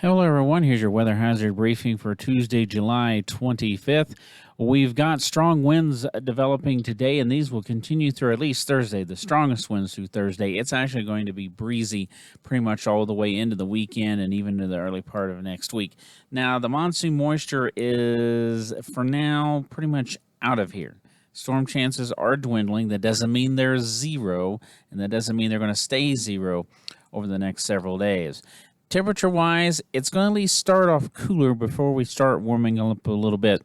Hello, everyone. Here's your weather hazard briefing for Tuesday, July 25th. We've got strong winds developing today, and these will continue through at least Thursday. The strongest winds through Thursday. It's actually going to be breezy pretty much all the way into the weekend and even to the early part of next week. Now, the monsoon moisture is, for now, pretty much out of here. Storm chances are dwindling. That doesn't mean they're zero, and that doesn't mean they're going to stay zero over the next several days. Temperature-wise, it's going to at least start off cooler before we start warming up a little bit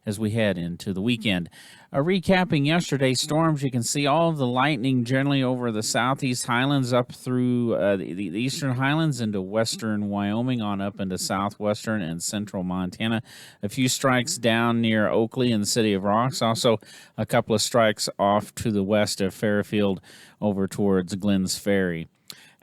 as we head into the weekend. Recapping yesterday's storms, you can see all of the lightning generally over the southeast highlands up through the eastern highlands into western Wyoming on up into southwestern and central Montana. A few strikes down near Oakley and the City of Rocks. Also, a couple of strikes off to the west of Fairfield over towards Glenn's Ferry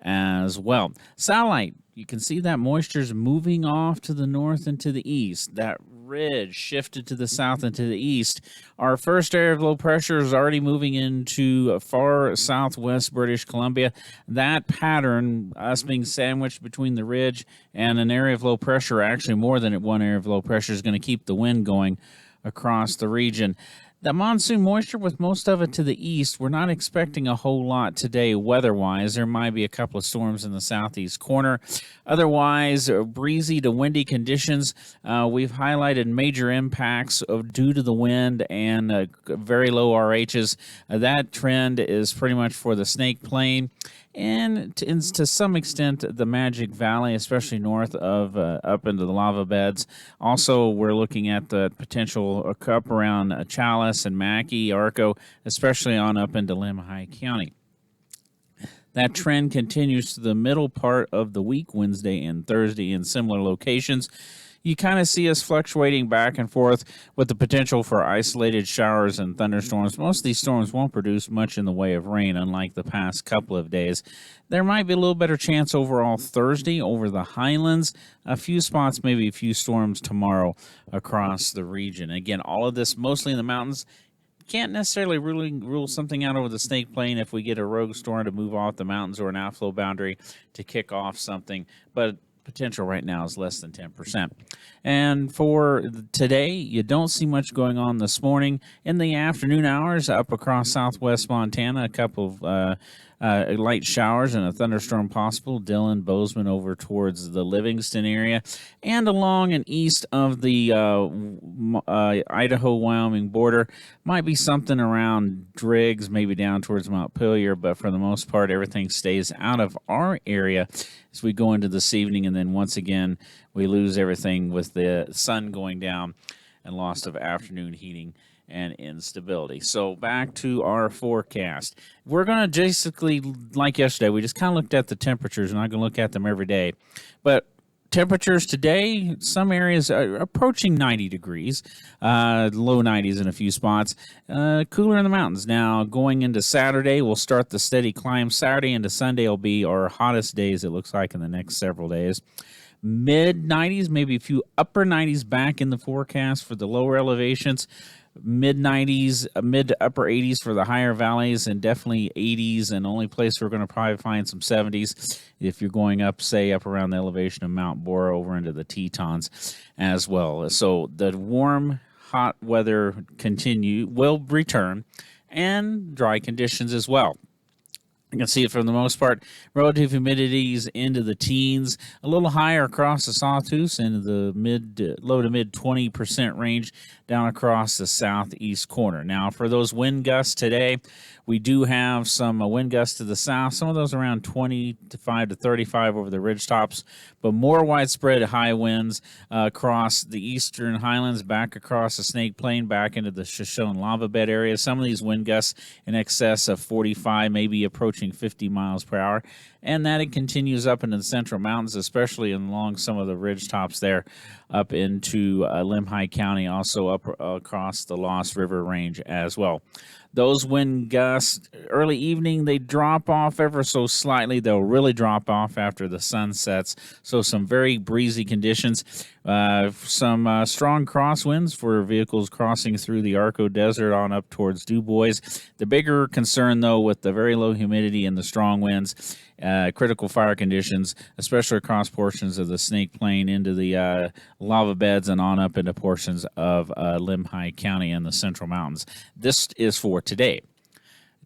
as well. Satellite, you can see that moisture's moving off to the north and to the east. That ridge shifted to the south and to the east. Our first area of low pressure is already moving into far southwest British Columbia. That pattern, us being sandwiched between the ridge and an area of low pressure, actually more than one area of low pressure, is going to keep the wind going across the region. The monsoon moisture, with most of it to the east, we're not expecting a whole lot today weather-wise. There might be a couple of storms in the southeast corner. Otherwise, breezy to windy conditions. We've highlighted major impacts due to the wind and very low RHs. That trend is pretty much for the Snake Plain and to some extent the Magic Valley, especially north of up into the lava beds. Also, we're looking at the potential up around Chalice and Mackay, Arco, especially on up into Lemhi County. That trend continues to the middle part of the week, Wednesday and Thursday, in similar locations. You kind of see us fluctuating back and forth with the potential for isolated showers and thunderstorms. Most of these storms won't produce much in the way of rain, unlike the past couple of days. There might be a little better chance overall Thursday over the highlands. A few spots, maybe a few storms tomorrow across the region. Again, all of this mostly in the mountains. Can't necessarily rule something out over the Snake Plain if we get a rogue storm to move off the mountains or an outflow boundary to kick off something. But potential right now is less than 10%. And for today, you don't see much going on this morning. In the afternoon hours, up across southwest Montana, a couple of light showers and a thunderstorm possible. Dillon, Bozeman over towards the Livingston area, and along and east of the Idaho-Wyoming border. Might be something around Driggs, maybe down towards Montpelier, but for the most part, everything stays out of our area as we go into this evening, and then once again, we lose everything with the sun going down and loss of afternoon heating and instability. So back to our forecast. We're going to basically, like yesterday, we just kind of looked at the temperatures. We're not going to look at them every day. But temperatures today, some areas are approaching 90 degrees, low 90s in a few spots. Cooler in the mountains. Now, going into Saturday, we'll start the steady climb. Saturday into Sunday will be our hottest days, it looks like, in the next several days. Mid 90s, maybe a few upper 90s back in the forecast for the lower elevations. Mid 90s, mid to upper 80s for the higher valleys, and definitely 80s. And the only place we're going to probably find some 70s if you're going up, say, up around the elevation of Mount Bora over into the Tetons as well. So the warm, hot weather will return, and dry conditions as well. You can see it for the most part. Relative humidities into the teens, a little higher across the Sawtooth, into the low to mid 20% range down across the southeast corner. Now, for those wind gusts today, we do have some wind gusts to the south. Some of those around 25 to 35 over the ridgetops, but more widespread high winds across the eastern highlands, back across the Snake Plain, back into the Shoshone lava bed area. Some of these wind gusts in excess of 45, maybe approaching 50 miles per hour. And that it continues up into the central mountains, especially along some of the ridge tops there up into Lemhi County, also up across the Lost River Range as well. Those wind gusts, early evening, they drop off ever so slightly. They'll really drop off after the sun sets. So some very breezy conditions. Some strong crosswinds for vehicles crossing through the Arco Desert on up towards Du Bois. The bigger concern, though, with the very low humidity and the strong winds critical fire conditions, especially across portions of the Snake Plain into the lava beds and on up into portions of Limhi County and the Central Mountains. This is for today.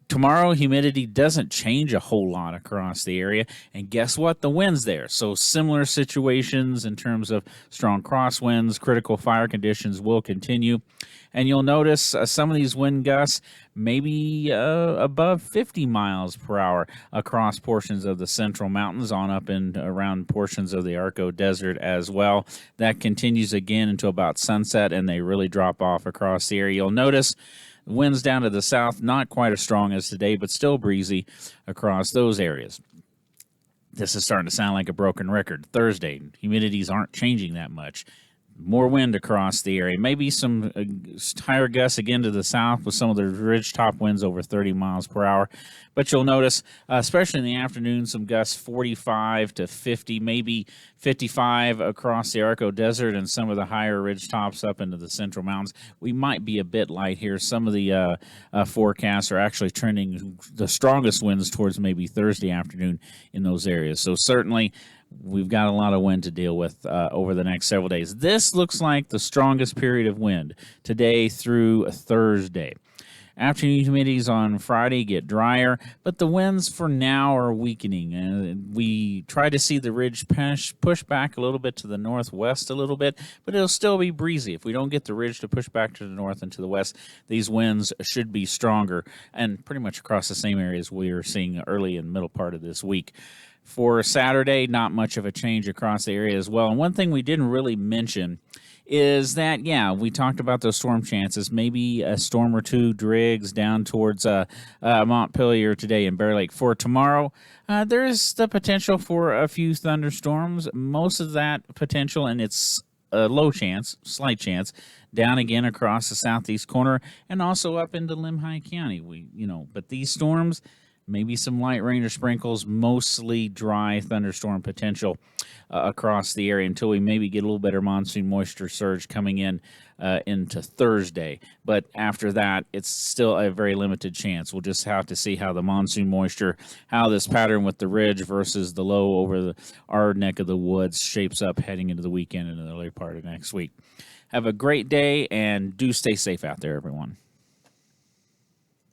Tomorrow, humidity doesn't change a whole lot across the area. And guess what? The wind's there. So similar situations in terms of strong crosswinds, critical fire conditions will continue. And you'll notice some of these wind gusts maybe above 50 miles per hour across portions of the Central Mountains on up and around portions of the Arco Desert as well. That continues again until about sunset, and they really drop off across the area. You'll notice winds down to the south, not quite as strong as today, but still breezy across those areas. This is starting to sound like a broken record. Thursday, humidities aren't changing that much. More wind across the area. Maybe some higher gusts again to the south with some of the ridgetop winds over 30 miles per hour. But you'll notice, especially in the afternoon, some gusts 45 to 50, maybe 55 across the Arco Desert and some of the higher ridgetops up into the Central Mountains. We might be a bit light here. Some of the forecasts are actually trending the strongest winds towards maybe Thursday afternoon in those areas. So certainly, we've got a lot of wind to deal with over the next several days. This looks like the strongest period of wind today through Thursday. Afternoon humidities on Friday get drier, but the winds for now are weakening. We try to see the ridge push back a little bit to the northwest a little bit, but it'll still be breezy. If we don't get the ridge to push back to the north and to the west, these winds should be stronger and pretty much across the same areas we are seeing early and middle part of this week. For Saturday, not much of a change across the area as well. And one thing we didn't really mention is that, we talked about those storm chances. Maybe a storm or two drigs down towards Montpelier today and Bear Lake. For tomorrow, there is the potential for a few thunderstorms. Most of that potential, and it's a low chance, slight chance, down again across the southeast corner and also up into Limhi County. But these storms, maybe some light rain or sprinkles, mostly dry thunderstorm potential across the area until we maybe get a little better monsoon moisture surge coming in into Thursday. But after that, it's still a very limited chance. We'll just have to see how the monsoon moisture, how this pattern with the ridge versus the low over our neck of the woods shapes up heading into the weekend and the early part of next week. Have a great day, and do stay safe out there, everyone.